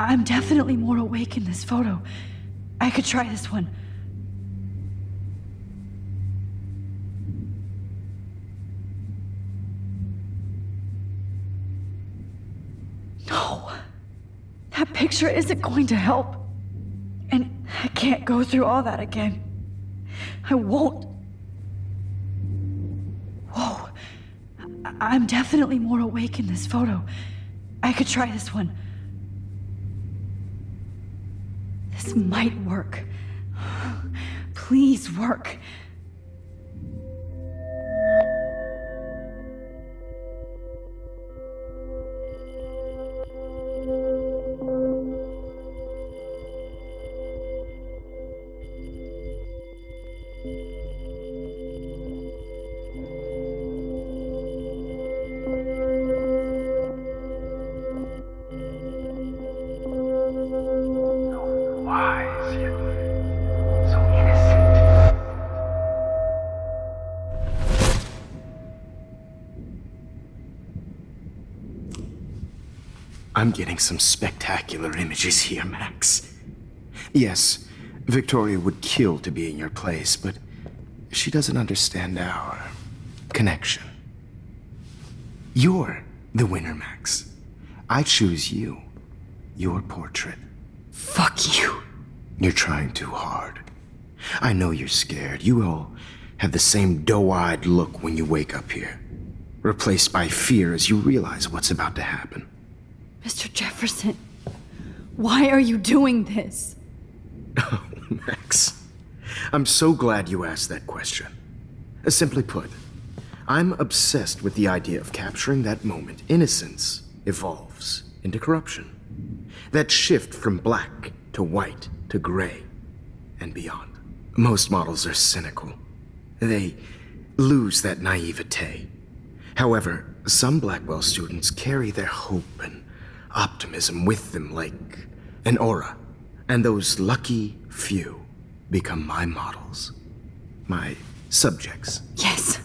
I'm definitely more awake in this photo. I could try this one. No. That picture isn't going to help. And I can't go through all that again. I won't. Whoa. I'm definitely more awake in this photo. I could try this one. This might work. Please work. I'm getting some spectacular images here, Max. Yes, Victoria would kill to be in your place, but she doesn't understand our connection. You're the winner, Max. I choose you. Your portrait. Fuck you. You're trying too hard. I know you're scared. You all have the same doe-eyed look when you wake up here, replaced by fear as you realize what's about to happen. Mr. Jefferson, why are you doing this? Oh, Max. I'm so glad you asked that question. Simply put, I'm obsessed with the idea of capturing that moment innocence evolves into corruption. That shift from black to white to gray and beyond. Most models are cynical. They lose that naivete. However, some Blackwell students carry their hope and optimism with them like an aura. And those lucky few become my models. My subjects. Yes.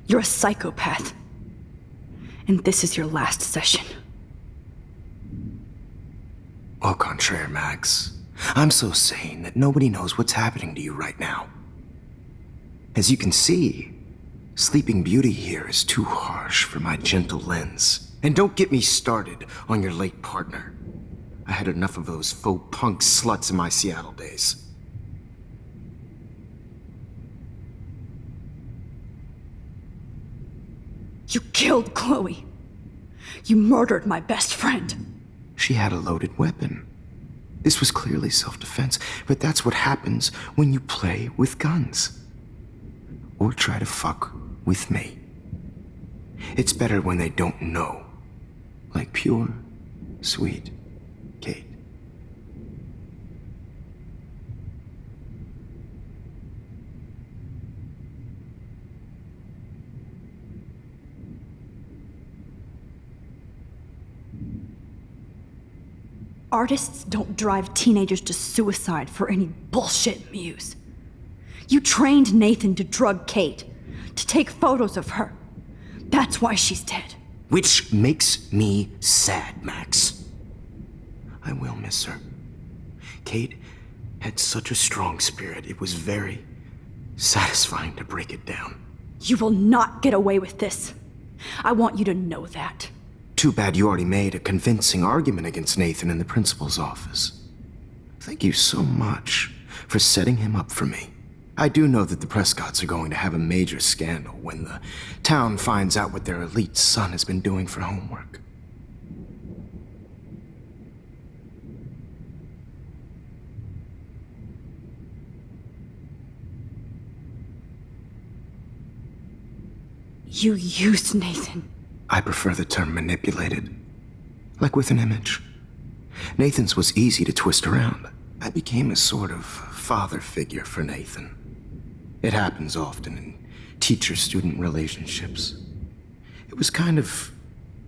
You're a psychopath. And this is your last session. Au contraire, Max. I'm so sane that nobody knows what's happening to you right now. As you can see, Sleeping Beauty here is too harsh for my gentle lens. And don't get me started on your late partner. I had enough of those faux punk sluts in my Seattle days. You killed Chloe. You murdered my best friend. She had a loaded weapon. This was clearly self-defense, but that's what happens when you play with guns. Or try to fuck with me. It's better when they don't know. Like pure, sweet Kate. Artists don't drive teenagers to suicide for any bullshit muse. You trained Nathan to drug Kate, to take photos of her. That's why she's dead. Which makes me sad, Max. I will miss her. Kate had such a strong spirit, it was very satisfying to break it down. You will not get away with this. I want you to know that. Too bad you already made a convincing argument against Nathan in the principal's office. Thank you so much for setting him up for me. I do know that the Prescotts are going to have a major scandal when the town finds out what their elite son has been doing for homework. You used Nathan. I prefer the term manipulated. Like with an image. Nathan's was easy to twist around. I became a sort of father figure for Nathan. It happens often in teacher-student relationships. It was kind of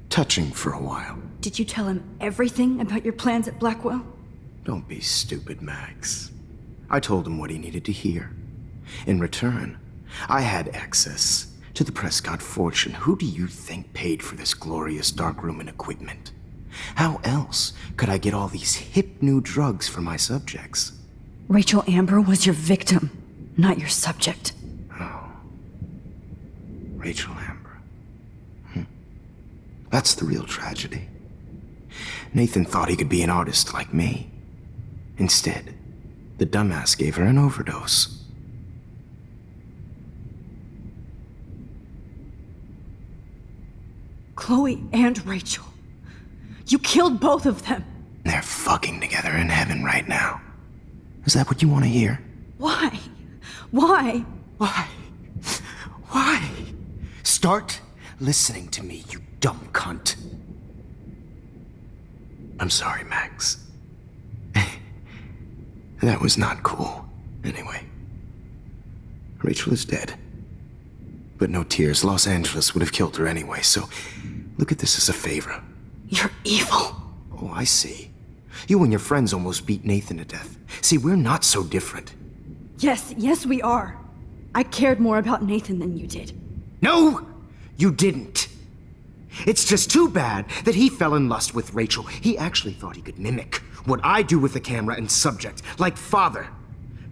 touching for a while. Did you tell him everything about your plans at Blackwell? Don't be stupid, Max. I told him what he needed to hear. In return, I had access to the Prescott fortune. Who do you think paid for this glorious darkroom and equipment? How else could I get all these hip new drugs for my subjects? Rachel Amber was your victim, not your subject. Rachel Amber. That's the real tragedy. Nathan thought he could be an artist like me. Instead, the dumbass gave her an overdose. Chloe and Rachel. You killed both of them. They're fucking together in heaven right now. Is that what you want to hear? Why? Why? Why? Why? Start listening to me, you dumb cunt. I'm sorry, Max. That was not cool. Anyway, Rachel is dead. But no tears. Los Angeles would have killed her anyway, so look at this as a favor. You're evil. Oh, I see. You and your friends almost beat Nathan to death. See, we're not so different. Yes, we are. I cared more about Nathan than you did. No, you didn't. It's just too bad that he fell in lust with Rachel. He actually thought he could mimic what I do with the camera and subject, like father,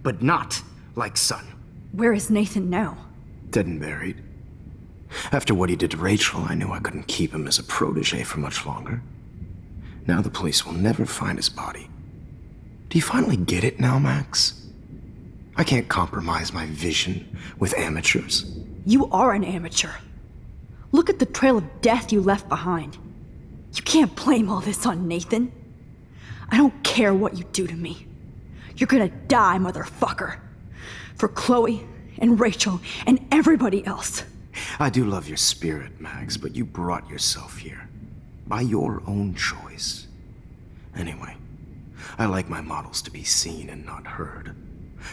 but not like son. Where is Nathan now? Dead and buried. After what he did to Rachel, I knew I couldn't keep him as a protege for much longer. Now the police will never find his body. Do you finally get it now, Max? I can't compromise my vision with amateurs. You are an amateur. Look at the trail of death you left behind. You can't blame all this on Nathan. I don't care what you do to me. You're gonna die, motherfucker. For Chloe and Rachel and everybody else. I do love your spirit, Max, but you brought yourself here. By your own choice. Anyway, I like my models to be seen and not heard.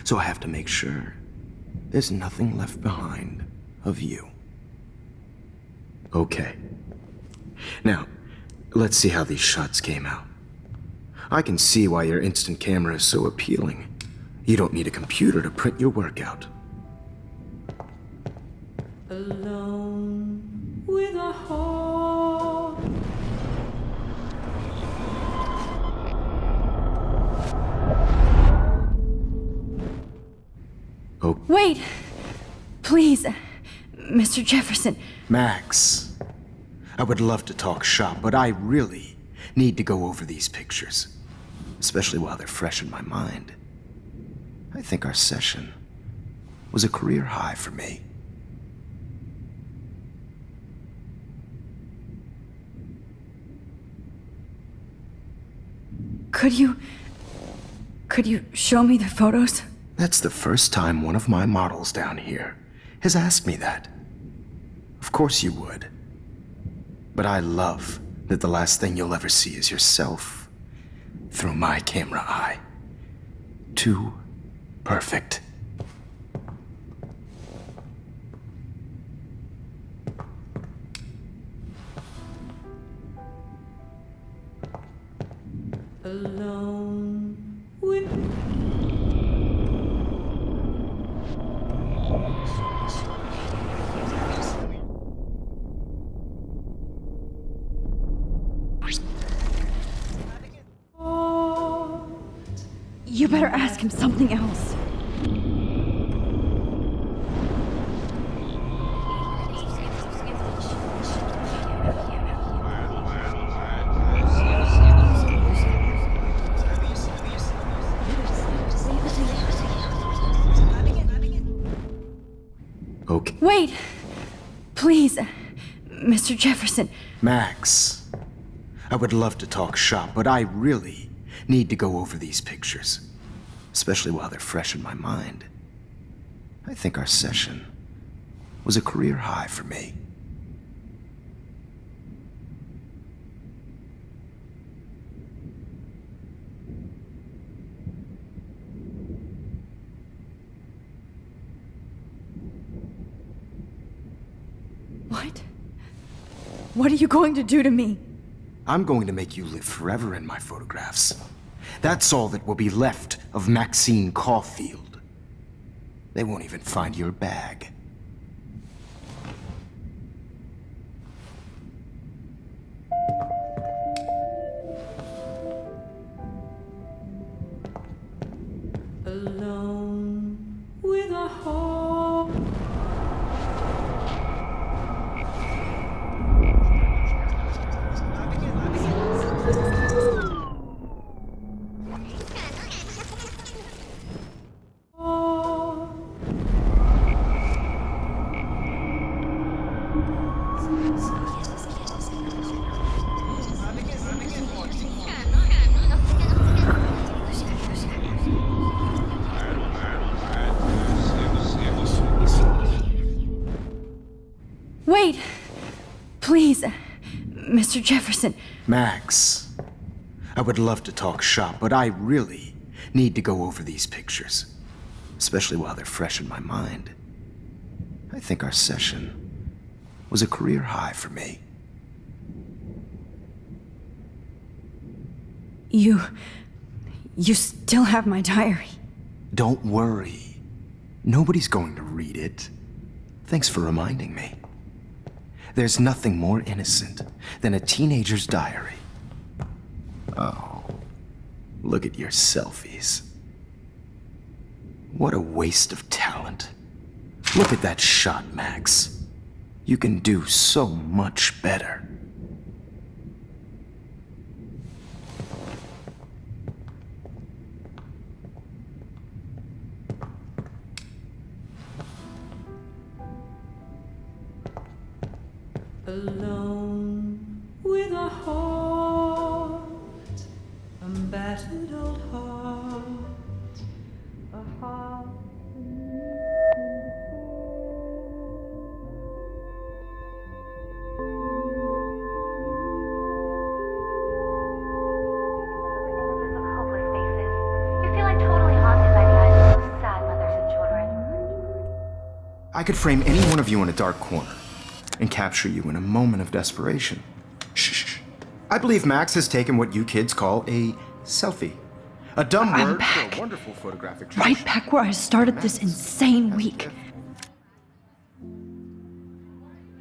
So I have to make sure there's nothing left behind of you. Okay. Now, let's see how these shots came out. I can see why your instant camera is so appealing. You don't need a computer to print your work out. Alone with a heart. Oh, Wait! Please, Mr. Jefferson. Max. I would love to talk shop, but I really need to go over these pictures. Especially while they're fresh in my mind. I think our session was a career high for me. Could you show me the photos? That's the first time one of my models down here has asked me that. Of course you would. But I love that the last thing you'll ever see is yourself through my camera eye. Too perfect. Alone with You better ask him something else. Okay. Wait! Please, Mr. Jefferson. Max. I would love to talk shop, but I really need to go over these pictures. Especially while they're fresh in my mind. I think our session was a career high for me. What? What are you going to do to me? I'm going to make you live forever in my photographs. That's all that will be left of Maxine Caulfield. They won't even find your bag. Mr. Jefferson, Max, I would love to talk shop, but I really need to go over these pictures, especially while they're fresh in my mind. I think our session was a career high for me. you still have my diary. Don't worry. Nobody's going to read it. Thanks for reminding me. There's nothing more innocent than a teenager's diary. Oh, look at your selfies. What a waste of talent. Look at that shot, Max. You can do so much better. Alone with a heart, a battered old heart, a heart. Images of hopeless faces. You feel like totally haunted by the eyes of those sad mothers and children. I could frame any one of you in a dark corner and capture you in a moment of desperation. Shh. I believe Max has taken what you kids call a selfie. A dumb I'm word back. for a wonderful photographic Right tradition. back where I started this insane week.